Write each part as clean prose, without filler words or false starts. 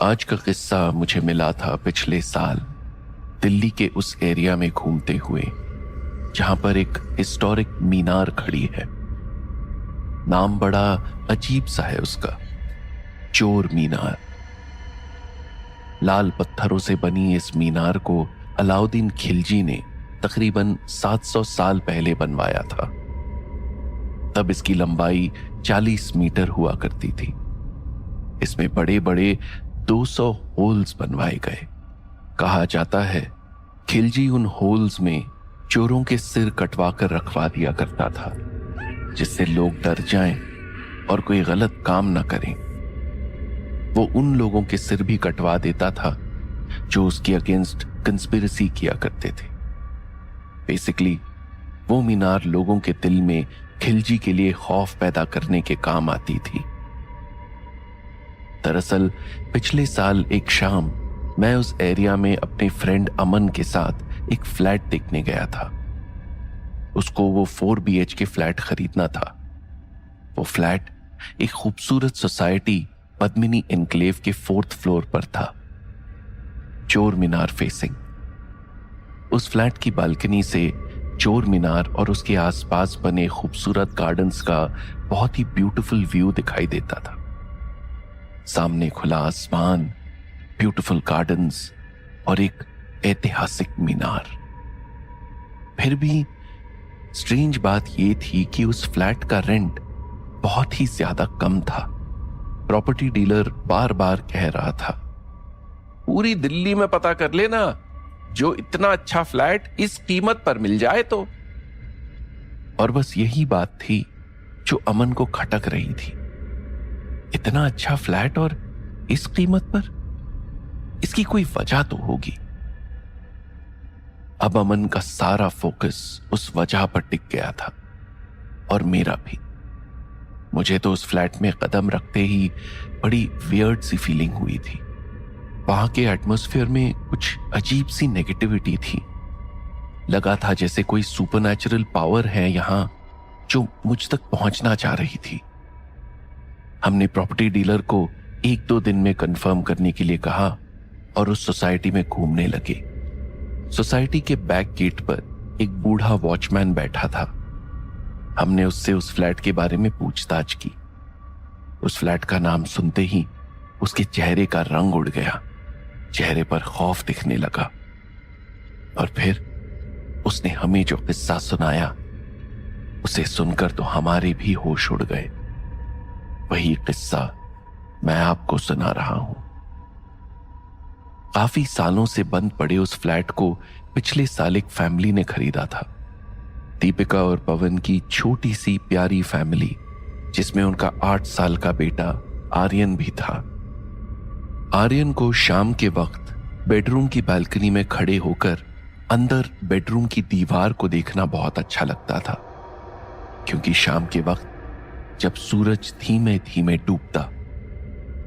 आज का किस्सा मुझे मिला था पिछले साल दिल्ली के उस एरिया में घूमते हुए जहां पर एक हिस्टोरिक मीनार खड़ी है। नाम बड़ा अजीब सा है उसका, चोर मीनार। लाल पत्थरों से बनी इस मीनार को अलाउद्दीन खिलजी ने तकरीबन 700 साल पहले बनवाया था। तब इसकी लंबाई 40 मीटर हुआ करती थी। इसमें बड़े बड़े 200 होल्स बनवाए गए। कहा जाता है खिलजी उन होल्स में चोरों के सिर कटवा कर रखवा दिया करता था, जिससे लोग डर जाएं और कोई गलत काम ना करें। वो उन लोगों के सिर भी कटवा देता था जो उसके अगेंस्ट कंस्पिरेसी किया करते थे। बेसिकली वो मीनार लोगों के दिल में खिलजी के लिए खौफ पैदा करने के काम आती थी। दरअसल पिछले साल एक शाम मैं उस एरिया में अपने फ्रेंड अमन के साथ एक फ्लैट देखने गया था। उसको वो 4 BHK फ्लैट खरीदना था। वो फ्लैट एक खूबसूरत सोसाइटी पद्मिनी एनक्लेव के 4th फ्लोर पर था, चोर मीनार फेसिंग। उस फ्लैट की बालकनी से चोर मीनार और उसके आसपास बने खूबसूरत गार्डन्स का बहुत ही ब्यूटीफुल व्यू दिखाई देता था। सामने खुला आसमान, ब्यूटीफुल गार्डन्स और एक ऐतिहासिक मीनार। फिर भी स्ट्रेंज बात यह थी कि उस फ्लैट का रेंट बहुत ही ज्यादा कम था। प्रॉपर्टी डीलर बार बार कह रहा था, पूरी दिल्ली में पता कर लेना, जो इतना अच्छा फ्लैट इस कीमत पर मिल जाए तो। और बस यही बात थी जो अमन को खटक रही थी। इतना अच्छा फ्लैट और इस कीमत पर? इसकी कोई वजह तो होगी। अब अमन का सारा फोकस उस वजह पर टिक गया था, और मेरा भी। मुझे तो उस फ्लैट में कदम रखते ही बड़ी वियर्ड सी फीलिंग हुई थी। वहां के एटमॉस्फेयर में कुछ अजीब सी नेगेटिविटी थी। लगा था जैसे कोई सुपरनैचुरल पावर है यहां जो मुझ तक पहुंचना चाह रही थी। हमने प्रॉपर्टी डीलर को 1-2 दिन में कंफर्म करने के लिए कहा और उस सोसाइटी में घूमने लगे। सोसाइटी के बैक गेट पर एक बूढ़ा वॉचमैन बैठा था। हमने उससे उस फ्लैट के बारे में पूछताछ की। उस फ्लैट का नाम सुनते ही उसके चेहरे का रंग उड़ गया, चेहरे पर खौफ दिखने लगा। और फिर उसने हमें जो किस्सा सुनाया, उसे सुनकर तो हमारे भी होश उड़ गए। वही किस्सा मैं आपको सुना रहा हूं। काफी सालों से बंद पड़े उस फ्लैट को पिछले साल एक फैमिली ने खरीदा था। दीपिका और पवन की छोटी सी प्यारी फैमिली, जिसमें उनका 8 साल का बेटा आर्यन भी था। आर्यन को शाम के वक्त बेडरूम की बालकनी में खड़े होकर अंदर बेडरूम की दीवार को देखना बहुत अच्छा लगता था, क्योंकि शाम के वक्त जब सूरज धीमे धीमे डूबता,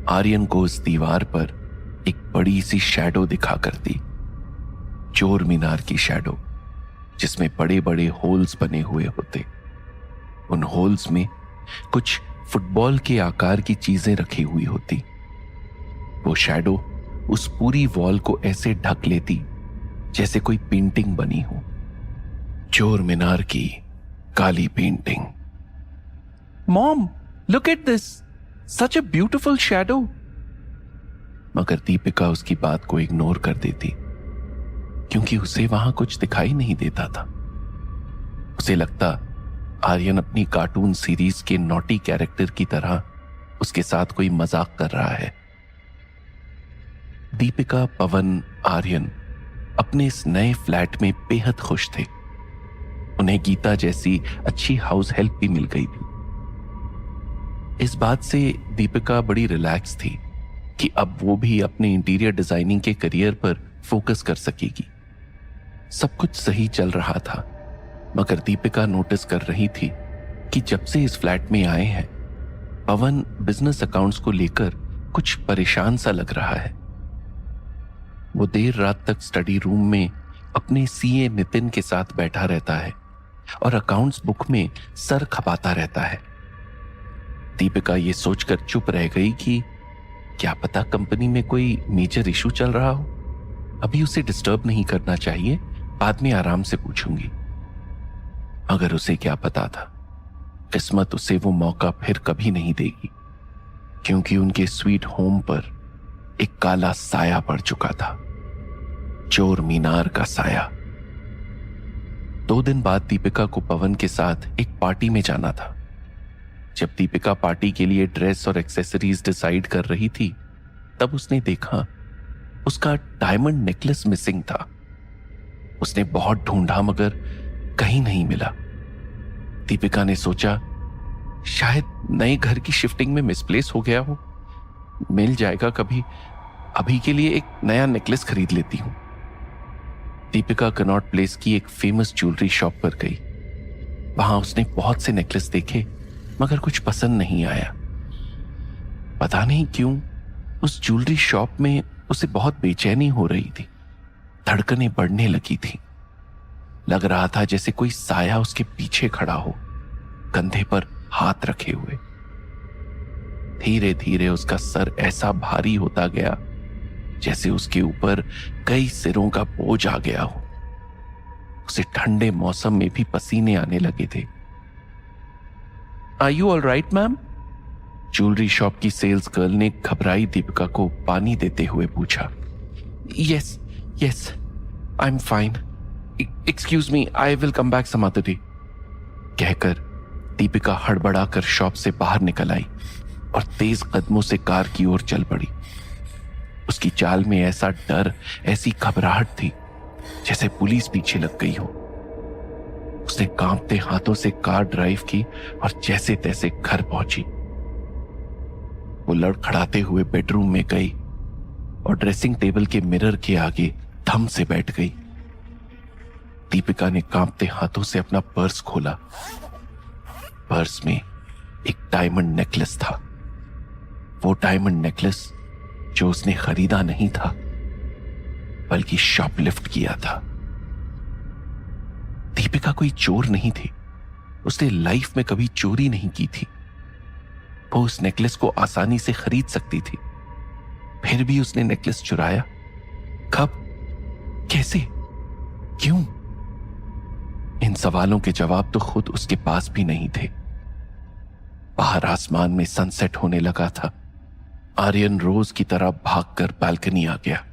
आर्यन को उस दीवार पर एक बड़ी सी शैडो दिखा करती, चोर मीनार की शैडो, जिसमें बड़े बड़े होल्स बने हुए होते। उन होल्स में कुछ फुटबॉल के आकार की चीजें रखी हुई होती। वो शैडो उस पूरी वॉल को ऐसे ढक लेती जैसे कोई पेंटिंग बनी हो, चोर मीनार की काली painting. Mom, look at this, such a beautiful shadow. मगर दीपिका उसकी बात को इग्नोर कर देती, क्योंकि उसे वहां कुछ दिखाई नहीं देता था। उसे लगता आर्यन अपनी कार्टून सीरीज के नॉटी कैरेक्टर की तरह उसके साथ कोई मजाक कर रहा है। दीपिका, पवन, आर्यन अपने इस नए फ्लैट में बेहद खुश थे। उन्हें गीता जैसी अच्छी हाउस हेल्प भी मिल गई थी। इस बात से दीपिका बड़ी रिलैक्स थी कि अब वो भी अपने इंटीरियर डिजाइनिंग के करियर पर फोकस कर सकेगी। सब कुछ सही चल रहा था, मगर दीपिका नोटिस कर रही थी कि जब से इस फ्लैट में आए हैं, पवन बिजनेस अकाउंट्स को लेकर कुछ परेशान सा लग रहा है। वो देर रात तक स्टडी रूम में अपने सीए नितिन के साथ बैठा रहता है और अकाउंट्स बुक में सर खपाता रहता है। दीपिका ये सोचकर चुप रह गई कि क्या पता कंपनी में कोई मेजर इशू चल रहा हो। अभी उसे डिस्टर्ब नहीं करना चाहिए, बाद में आराम से पूछूंगी। मगर उसे क्या पता था, किस्मत उसे वो मौका फिर कभी नहीं देगी, क्योंकि उनके स्वीट होम पर एक काला साया पड़ चुका था, चोर मीनार का साया। 2 दिन बाद दीपिका को पवन के साथ एक पार्टी में जाना था। जब दीपिका पार्टी के लिए ड्रेस और एक्सेसरीज डिसाइड कर रही थी, तब उसने देखा उसका डायमंड नेकलेस मिसिंग था। उसने बहुत ढूंढा मगर कहीं नहीं मिला। दीपिका ने सोचा शायद नए घर की शिफ्टिंग में मिसप्लेस हो गया हो, मिल जाएगा कभी, अभी के लिए एक नया नेकलेस खरीद लेती हूं। दीपिका कनॉट प्लेस की एक फेमस ज्वेलरी शॉप पर गई। वहां उसने बहुत से नेकलेस देखे मगर कुछ पसंद नहीं आया। पता नहीं क्यों उस ज्वेलरी शॉप में उसे बहुत बेचैनी हो रही थी, धड़कनें बढ़ने लगी थी। लग रहा था जैसे कोई साया उसके पीछे खड़ा हो, कंधे पर हाथ रखे हुए। धीरे धीरे उसका सर ऐसा भारी होता गया जैसे उसके ऊपर कई सिरों का बोझ आ गया हो। उसे ठंडे मौसम में भी पसीने आने लगे थे। Are you all right ma'am? Jewellery shop की सेल्स गर्ल ने घबराई दीपिका को पानी देते हुए पूछा। Yes yes, I am fine, excuse me, I will come back some other day, कहकर दीपिका हड़बड़ाकर शॉप से बाहर निकल आई और तेज कदमों से कार की ओर चल पड़ी। उसकी चाल में ऐसा डर, ऐसी घबराहट थी जैसे पुलिस पीछे लग गई हो। उसने कांपते हाथों से कार ड्राइव की और जैसे तैसे घर पहुंची। वो लड़खड़ाते हुए बेडरूम में गई और ड्रेसिंग टेबल के मिरर के आगे थम से बैठ गई। दीपिका ने कांपते हाथों से अपना पर्स खोला। पर्स में एक डायमंड नेकलेस था। वो डायमंड नेकलेस जो उसने खरीदा नहीं था बल्कि शॉपलिफ्ट किया था। दीपिका कोई चोर नहीं थी, उसने लाइफ में कभी चोरी नहीं की थी। वो उस नेकलेस को आसानी से खरीद सकती थी, फिर भी उसने नेकलेस चुराया। कब, कैसे, क्यों? इन सवालों के जवाब तो खुद उसके पास भी नहीं थे। बाहर आसमान में सनसेट होने लगा था। आर्यन रोज की तरह भागकर बालकनी आ गया,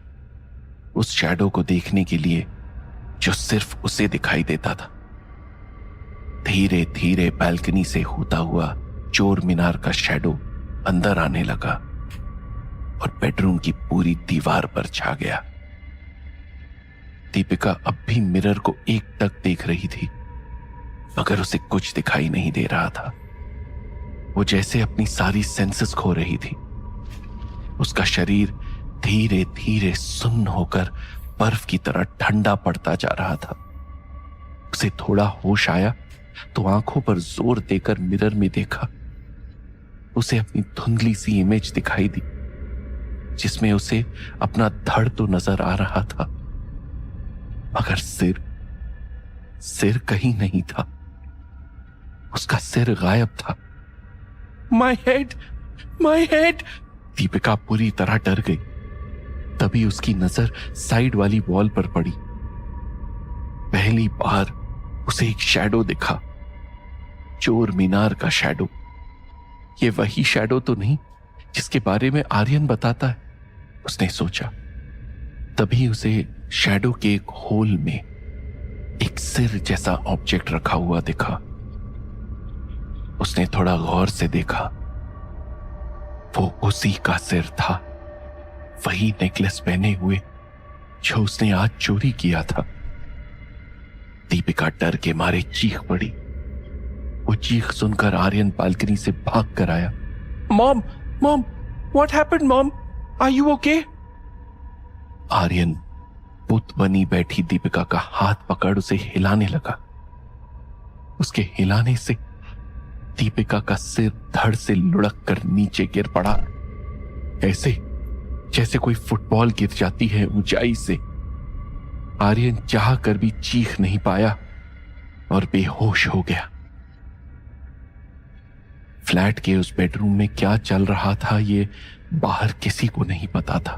उस शैडो को देखने के लिए जो सिर्फ उसे दिखाई देता था। धीरे धीरे बालकनी से होता हुआ चोर मीनार का शैडो अंदर आने लगा और बेडरूम की पूरी दीवार पर छा गया। दीपिका अब भी मिरर को एकटक देख रही थी मगर उसे कुछ दिखाई नहीं दे रहा था। वो जैसे अपनी सारी सेंसेस खो रही थी। उसका शरीर धीरे धीरे सुन्न होकर बर्फ की तरह ठंडा पड़ता जा रहा था। उसे थोड़ा होश आया तो आंखों पर जोर देकर मिरर में देखा। उसे अपनी धुंधली सी इमेज दिखाई दी जिसमें उसे अपना धड़ तो नजर आ रहा था मगर सिर कहीं नहीं था। उसका सिर गायब था। My head! दीपिका पूरी तरह डर गई। तभी उसकी नजर साइड वाली वॉल पर पड़ी। पहली बार उसे एक शैडो दिखा, चोर मीनार का शैडो। ये वही शैडो तो नहीं जिसके बारे में आर्यन बताता है, उसने सोचा। तभी उसे शैडो के एक होल में एक सिर जैसा ऑब्जेक्ट रखा हुआ दिखा। उसने थोड़ा गौर से देखा, वो उसी का सिर था, वही नेकलेस पहने हुए जो उसने आज चोरी किया था। दीपिका डर के मारे चीख पड़ी। वो चीख सुनकर आर्यन बालकनी से भाग कर आया। Mom, what happened mom? Are you okay? Aryan बुत बनी बैठी दीपिका का हाथ पकड़ उसे हिलाने लगा। उसके हिलाने से दीपिका का सिर धड़ से लुढ़क कर नीचे गिर पड़ा, ऐसे जैसे कोई फुटबॉल गिर जाती है ऊंचाई से। आर्यन चाह कर भी चीख नहीं पाया और बेहोश हो गया। फ्लैट के उस बेडरूम में क्या चल रहा था ये बाहर किसी को नहीं पता था।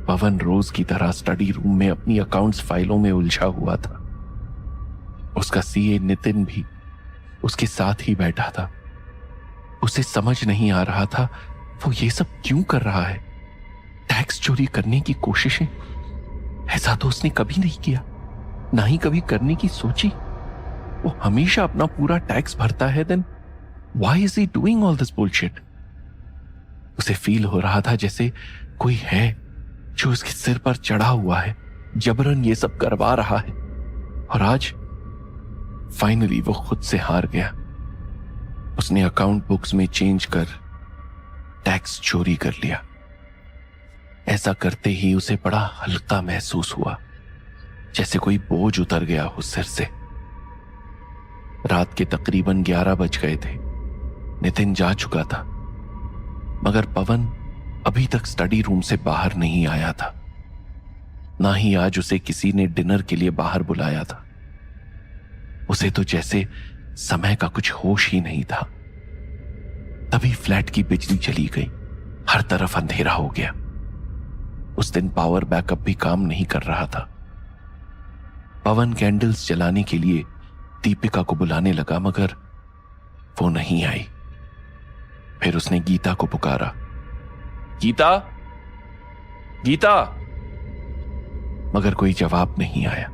पवन रोज की तरह स्टडी रूम में अपनी अकाउंट्स फाइलों में उलझा हुआ था। उसका सीए नितिन भी उसके साथ ही बैठा था। उसे समझ नहीं आ रहा था वो ये सब क्यों कर रहा है। टैक्स चोरी करने की कोशिशें, ऐसा तो उसने कभी नहीं किया, ना ही कभी करने की सोची। वो हमेशा अपना पूरा टैक्स भरता है। Then why is he doing all this bullshit. उसे फील हो रहा था जैसे कोई है जो उसके सिर पर चढ़ा हुआ है, जबरन ये सब करवा रहा है। और आज फाइनली वो खुद से हार गया। उसने अकाउंट बुक्स में चेंज कर टैक्स चोरी कर लिया। ऐसा करते ही उसे बड़ा हल्का महसूस हुआ, जैसे कोई बोझ उतर गया हो सिर से। रात के तकरीबन 11 बज गए थे। नितिन जा चुका था, मगर पवन अभी तक स्टडी रूम से बाहर नहीं आया था। ना ही आज उसे किसी ने डिनर के लिए बाहर बुलाया था। उसे तो जैसे समय का कुछ होश ही नहीं था। तभी फ्लैट की बिजली चली गई, हर तरफ अंधेरा हो गया। उस दिन पावर बैकअप भी काम नहीं कर रहा था। पवन कैंडल्स जलाने के लिए दीपिका को बुलाने लगा, मगर वो नहीं आई। फिर उसने गीता को पुकारा, गीता, गीता, मगर कोई जवाब नहीं आया।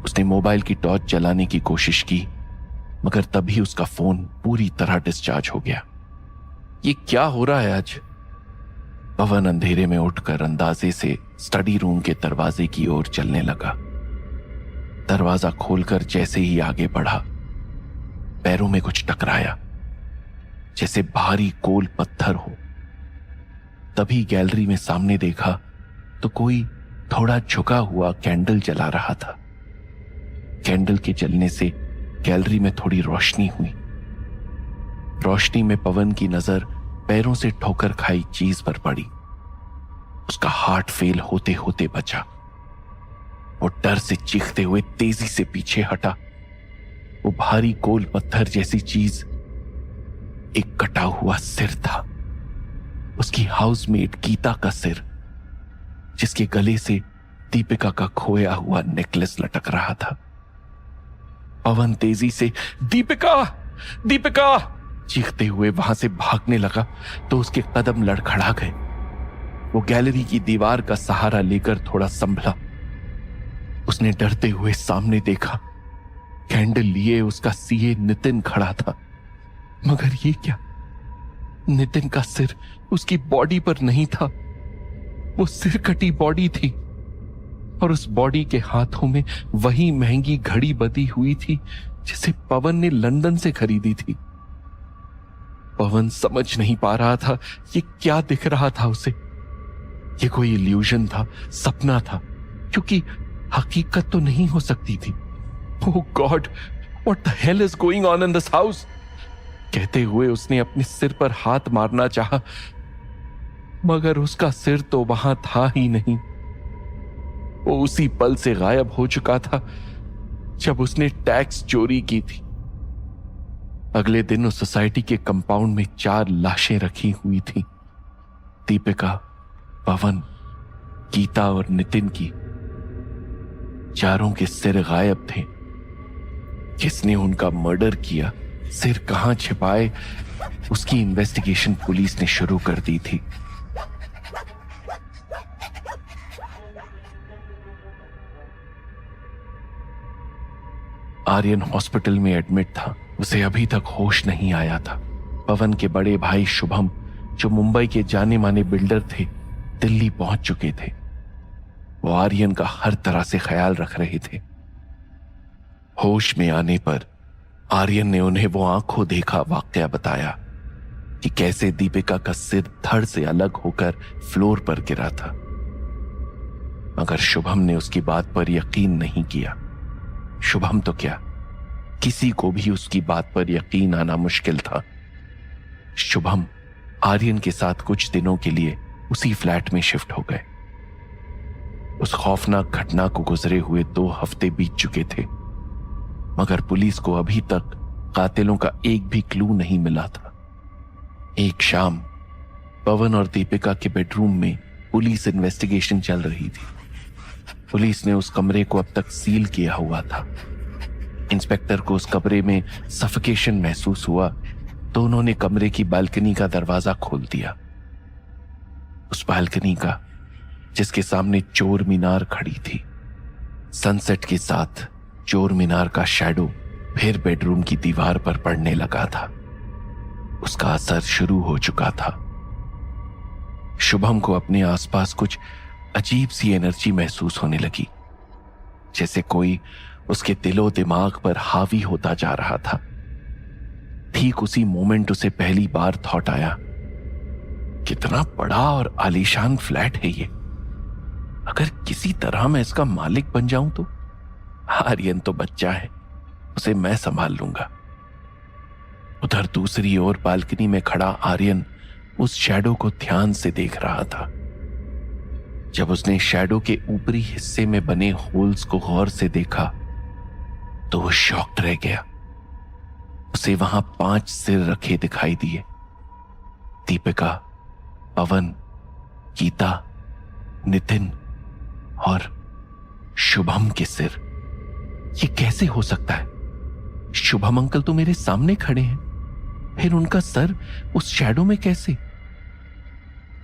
उसने मोबाइल की टॉर्च जलाने की कोशिश की, मगर तभी उसका फोन पूरी तरह डिस्चार्ज हो गया। ये क्या हो रहा है आज? पवन अंधेरे में उठकर अंदाजे से स्टडी रूम के दरवाजे की ओर चलने लगा। दरवाजा खोलकर जैसे ही आगे बढ़ा, पैरों में कुछ टकराया, जैसे भारी कोल पत्थर हो। तभी गैलरी में सामने देखा तो कोई थोड़ा झुका हुआ कैंडल जला रहा था। कैंडल के जलने से गैलरी में थोड़ी रोशनी हुई। रोशनी में पवन की नजर पैरों से ठोकर खाई चीज पर पड़ी। उसका हार्ट फेल होते होते बचा। वो डर से चीखते हुए तेजी से पीछे हटा। वो भारी गोल पत्थर जैसी चीज एक कटा हुआ सिर था। उसकी हाउसमेट गीता का सिर, जिसके गले से दीपिका का खोया हुआ नेकलेस लटक रहा था। पवन तेजी से दीपिका, दीपिका चीखते हुए वहां से भागने लगा तो उसके कदम लड़खड़ा गए। वो गैलरी की दीवार का सहारा लेकर थोड़ा संभला। उसने डरते हुए सामने देखा। कैंडल लिए उसका सीए नितिन खड़ा था, मगर ये क्या? नितिन का सिर उसकी बॉडी पर नहीं था। वो सिर कटी बॉडी थी और उस बॉडी के हाथों में वही महंगी घड़ी बंधी हुई थी जिसे पवन ने लंदन से खरीदी थी। पवन समझ नहीं पा रहा था ये क्या दिख रहा था उसे। ये कोई इल्यूजन था, सपना था, क्योंकि हकीकत तो नहीं हो सकती थी। Oh God, what the hell is going on in this house? कहते हुए उसने अपने सिर पर हाथ मारना चाहा, मगर उसका सिर तो वहां था ही नहीं। वो उसी पल से गायब हो चुका था जब उसने टैक्स चोरी की थी। अगले दिन उस सोसाइटी के कंपाउंड में 4 लाशें रखी हुई थी। दीपिका, पवन, गीता और नितिन की। चारों के सिर गायब थे। किसने उनका मर्डर किया, सिर कहां छिपाए, उसकी इन्वेस्टिगेशन पुलिस ने शुरू कर दी थी। आर्यन हॉस्पिटल में एडमिट था। उसे अभी तक होश नहीं आया था। पवन के बड़े भाई शुभम, जो मुंबई के जाने माने बिल्डर थे, दिल्ली पहुंच चुके थे। वो आर्यन का हर तरह से ख्याल रख रहे थे। होश में आने पर आर्यन ने उन्हें वो आंखों देखा वाकया बताया कि कैसे दीपिका का सिर धड़ से अलग होकर फ्लोर पर गिरा था। मगर शुभम ने उसकी बात पर यकीन नहीं किया। शुभम तो क्या, किसी को भी उसकी बात पर यकीन आना मुश्किल था। शुभम आर्यन के साथ कुछ दिनों के लिए उसी फ्लैट में शिफ्ट हो गए। उस खौफनाक घटना को गुजरे हुए 2 हफ्ते बीत चुके थे, मगर पुलिस को अभी तक कातिलों का एक भी क्लू नहीं मिला था। एक शाम पवन और दीपिका के बेडरूम में पुलिस इन्वेस्टिगेशन चल रही थी। पुलिस ने उस कमरे को अब तक सील किया हुआ था। इंस्पेक्टर को उस कमरे में सफोकेशन महसूस हुआ तो उन्होंने कमरे की बालकनी का दरवाजा खोल दिया। उस बालकनी का जिसके सामने चोर मीनार खड़ी थी। सनसेट के साथ चोर मीनार का शैडो फिर बेडरूम की दीवार पर पड़ने लगा था। उसका असर शुरू हो चुका था। शुभम को अपने आसपास कुछ अजीब सी एनर्जी महसूस होने लगी, जैसे कोई उसके दिलो दिमाग पर हावी होता जा रहा था। ठीक उसी मोमेंट उसे पहली बार थॉट आया, कितना बड़ा और आलीशान फ्लैट है ये। अगर किसी तरह मैं इसका मालिक बन जाऊं तो। आर्यन तो बच्चा है, उसे मैं संभाल लूंगा। उधर दूसरी ओर बालकनी में खड़ा आर्यन उस शैडो को ध्यान से देख रहा था। जब उसने शैडो के ऊपरी हिस्से में बने होल्स को गौर से देखा तो वो शॉक्ड रह गया। उसे वहां 5 सिर रखे दिखाई दिए। दीपिका, पवन, गीता, नितिन और शुभम के सिर। ये कैसे हो सकता है? शुभम अंकल तो मेरे सामने खड़े हैं, फिर उनका सर उस शैडो में कैसे?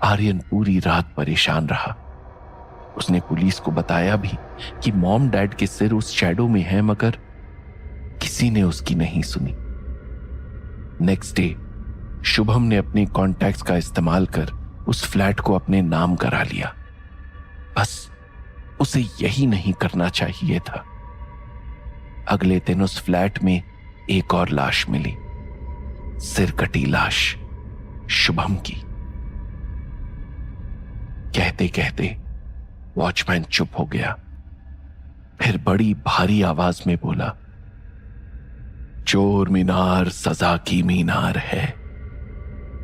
आर्यन पूरी रात परेशान रहा। उसने पुलिस को बताया भी कि मॉम डैड के सिर उस शैडो में हैं, मगर किसी ने उसकी नहीं सुनी। नेक्स्ट डे शुभम ने अपने कॉन्टैक्ट्स का इस्तेमाल कर उस फ्लैट को अपने नाम करा लिया। बस उसे यही नहीं करना चाहिए था। अगले दिन उस फ्लैट में एक और लाश मिली, सिर कटी लाश शुभम की। कहते कहते वॉचमैन चुप हो गया, फिर बड़ी भारी आवाज में बोला, चोर मीनार सजा की मीनार है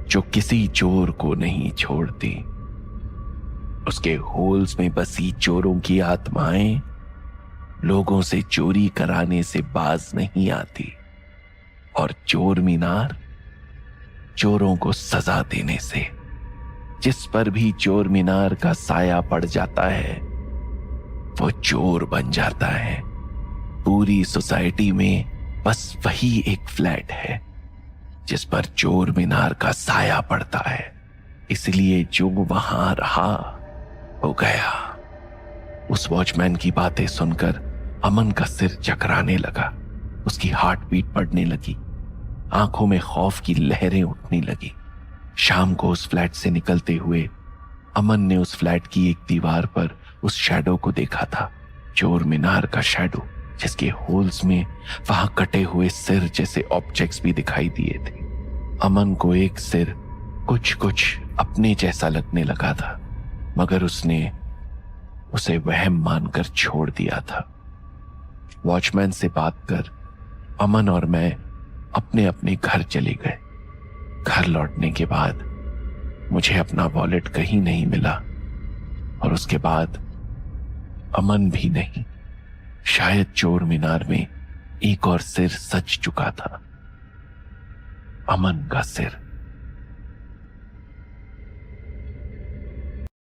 जो किसी चोर को नहीं छोड़ती। उसके होल्स में बसी चोरों की आत्माएं लोगों से चोरी कराने से बाज नहीं आती, और चोर मीनार चोरों को सजा देने से। जिस पर भी चोर मीनार का साया पड़ जाता है वो चोर बन जाता है। पूरी सोसाइटी में बस वही एक फ्लैट है जिस पर चोर मीनार का साया पड़ता है, इसलिए जो वहां रहा हो गया। उस वॉचमैन की बातें सुनकर अमन का सिर चकराने लगा। उसकी हार्ट बीट बढ़ने लगी, आंखों में खौफ की लहरें उठने लगी। शाम को उस फ्लैट से निकलते हुए अमन ने उस फ्लैट की एक दीवार पर उस शैडो को देखा था, चोर मीनार का शैडो, जिसके होल्स में वहां कटे हुए सिर जैसे ऑब्जेक्ट्स भी दिखाई दिए थे। अमन को एक सिर कुछ कुछ अपने जैसा लगने लगा था, मगर उसने उसे वहम मानकर छोड़ दिया था। वॉचमैन से बात कर अमन और मैं अपने अपने घर चले गए। घर लौटने के बाद मुझे अपना वॉलेट कहीं नहीं मिला, और उसके बाद अमन भी नहीं। शायद चोर मीनार में एक और सिर सज चुका था, अमन का सिर।